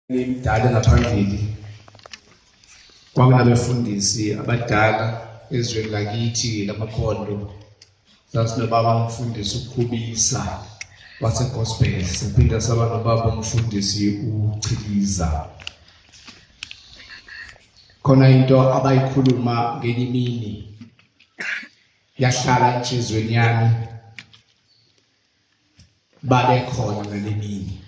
Imidala ngaphambili kwakunabefundisi abadala ezweni lakithi lamakhondo sasinobaba umfundisi uKhubisa waseGospel siphinda saba nobaba umfundisi uChiliza. Khona into abayikhuluma ngelimini yahlala enhlizweni yami babe khona ngelimini.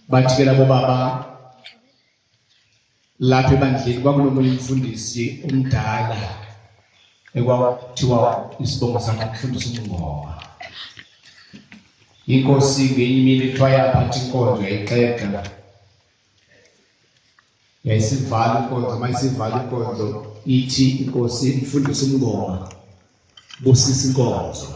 Bathi labo baba lapha ebandleni kwakunomunye umfundisi omdala ekwakuthiwa isibongo samfundisi uMngoma. Inkosi ngeyimini ethiwa yaphatha inkonzo yayiqeda. Yayisivala inkonzo, mayisivala inkonzo ithi inkosi umfundisi uMngoma busisa inkonzo.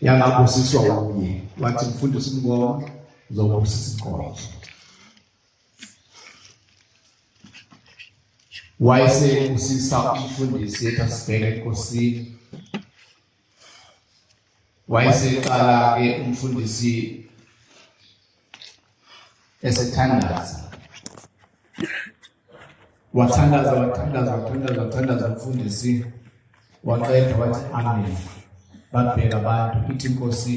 Yangabusiswa uye wathi umfundisi uMngoma uzobusisa inkonzo. Wayese usisa umfundisi etasibheke enkosini. Wayeseqala ke umfundisi esethandaza. Wathandaza umfundisi waqeda wathi amen. Babheka abantu ithi inkosi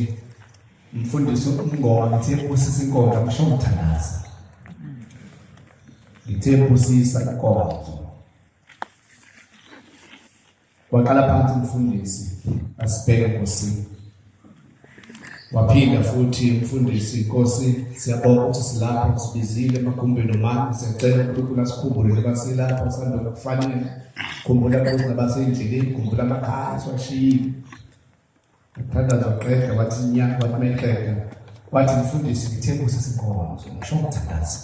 umfundisi uMngoma ngithe usisa inkonzo ngisho ngithandaza. Ngithe usisa inkonzo. Waqala phansi umfundisi asibheke enkosini. Waphinda futhi umfundisi inkosi siyabonga ukuthi silapha sibizile emagumbeni omani siyacela uNkulunkulu asikhumbule lebasilapha sandona kufanele khumbula ukuthi nabasendleleni khumbula amakhaya siwashiyile. Wathandaza waqeda wathi nyaka wathi meqeda wathi umfundisi ngithe usisa inkonzo ngisho ngithandaza.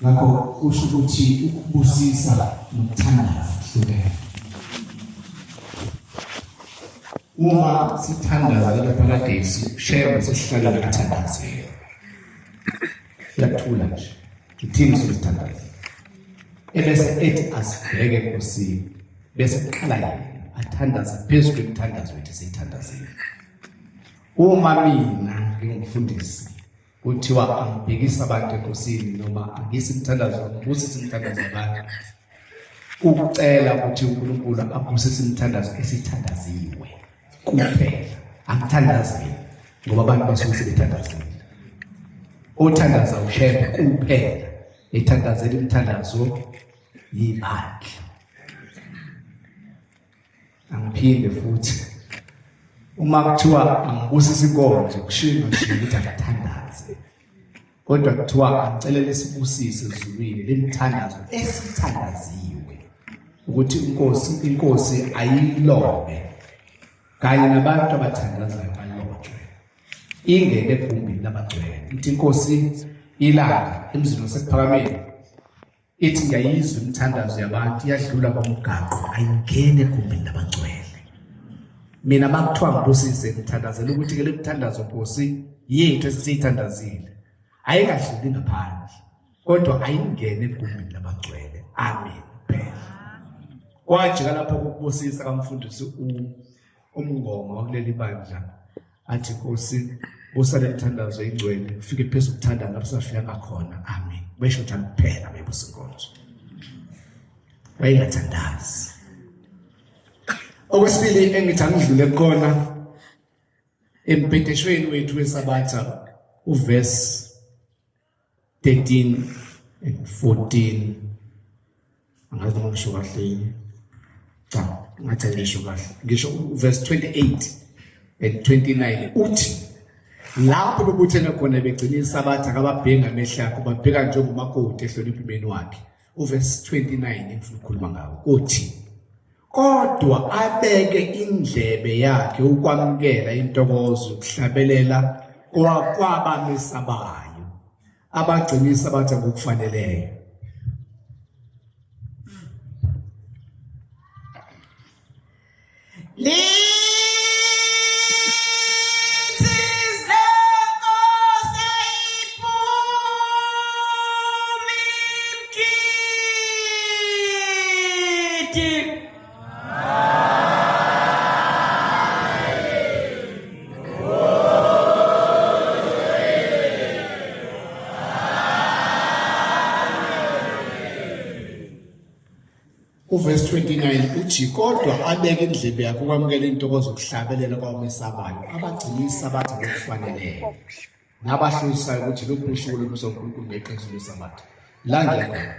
Ngakho kusho ukuthi ukubusisa nokuthandaza kuhlukene. Uma sithandaza leParadise share sesihlala ngokuthandazela. Yathula nje. Ithini sokuthandaza. Ebese ethi asibheke enkosini bese kuqala yena athandaza phezulu kwemthandazo wethu siyithandazile. Uma mina ngingumfundisi kuthiwa angibhekisa abantu enkosini noma angisi imthandazo ngibusise imthandazo abantu ukucela ukuthi uNkulunkulu abusise imthandazo esithandaziwe kuphela angithandazeli ngoba abantu basuke sebethandazile. Othandaza ushephe kuphela ethandazela imthandazo yibandla. Angiphinde futhi uma kuthiwa angibusise inkonzo kushiwo nje ukuthi akathandaze. Kodwa kuthiwa acelele sibusise ezulwini lemthandazo esithandaziwe ukuthi inkosi ayilobe kanye nabantu abathandazayo balotshwe. Ingene egumbini labagcwele. Ithi inkosi ilanga emzini wasephakameni ithi ngiyayizwa imthandazo yabantu iyadlula kwamgaqo ayingene egumbini labagcwele. Mina makuthiwa ngibusise ngithandazela ukuthi ke le mthandazo Nkosi yethu esiyithandazile ayikadluli ngaphandle kodwa ayingene egumbini labagcwele. Amen. Kwajika lapho ukubusisa kamfundisi uMngoma wakuleli bandla athi Nkosi usale mthandazo ingcwele ufike phezulu ukuthanda lapho safika ngakhona. Amen. Besho njalo kuphela bebusa inkonzo. Wayingathandazi. Okwesibili engithi angidlule khona empeteshweni wethu wesabatha uverse 13 and 14 angazi noma ngisho kahle cha ngathi ngisho kahle ngisho verse 28 and 29 uthi lapho bebuthene khona begcina isabatha kababhenga amehlakho babheka njengomakoti ehlonipha imeni wakhe. Uverse 29 engifuna ukukhuluma ngawo uthi kodwa abeke indlebe yakhe ukwamukela intokozo ukuhlabelela kwabamesabayo abagcinisa abatha ngokufaneleyo. uverse 29 uthi kodwa abeke indlebe yakhe ukwamukela intokozo okuhlabelela kwabamesabayo abagcina isabatha ngokufaneleyo nabahluzisayo ukuthi lokhu usuku lokubusa uNkulunkulu ngeqiniso lesabatha la ngiyakhona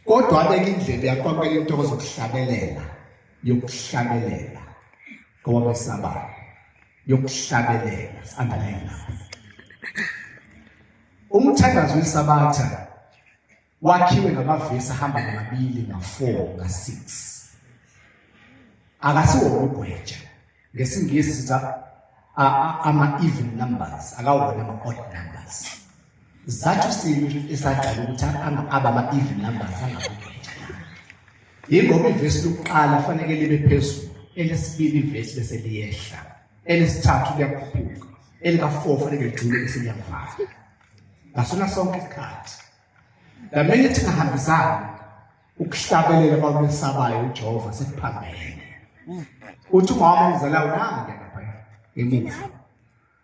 kodwa abeke indlebe yakhe ukwamukela intokozo yokuhlabelela kwabamesabayo yokuhlabelela underline umthandazo wesabatha wakhiwe ngamavesi ahamba ngabili nga4 nga6 akasiwo ukugweja ngesingisi sithi ama even numbers akawona ama odd numbers zathu sini esadala ukuthi aba ama even numbers angakugweja ingoba ivesi lokuqala fanele libe phezulu elesibili ivesi bese liyehla elesithathu liyakhuphuka elika4 fanele ligcine bese liyavala ngasona sonke isikhathi la minute ngahambisana ukuhlabelela kwabesabayo uJehova sekuphambene uthi umama uzalayo nanga lapha emuva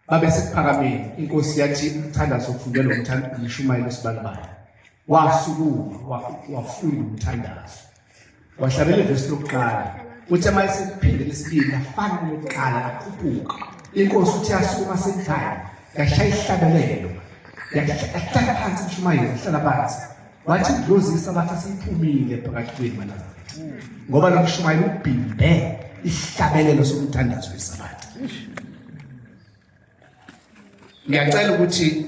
babe sekuphakameni inkosi yathi umthandazo ufundela umthandazo uMshumayeli esibalibala wasukuma wafunda umthandazo wahlabela ivesi lokuqala uthi mayise kuphinde lesibili afana lokuqala lakhuphuka inkosi uthi yasukuma sekhaya yashaya ihlabelelo yahlala phansi uMshumayeli yahlala phansi wathi idlozi isabatha siphumile phakathi kwenu banazaretha ngoba lo Mshumayeli ubhimbe ihlabelelo somthandazo wesabatha. Ngiyacela ukuthi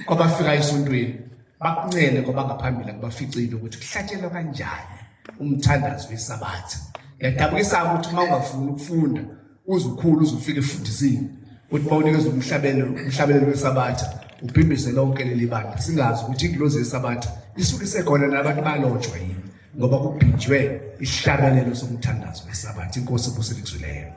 kwabafika esontweni bakuncele ngoba ngaphambili kubaficile ukuthi kuhlatshelwa kanjani umthandazo wesabatha. Ngiyadabukisa ukuthi uma ungafuni ukufunda uzukhulu uzufika efundisini uthi bawunikeza umhlabelelo wesabatha ubhimbise lonke leli bandla singazi ukuthi idlozi yesabatha isuke isekhona nabantu balotshwa yini ngoba kubhijwe ihlabelelo somthandazo wesabatha. Inkosi kuselikuseleyo.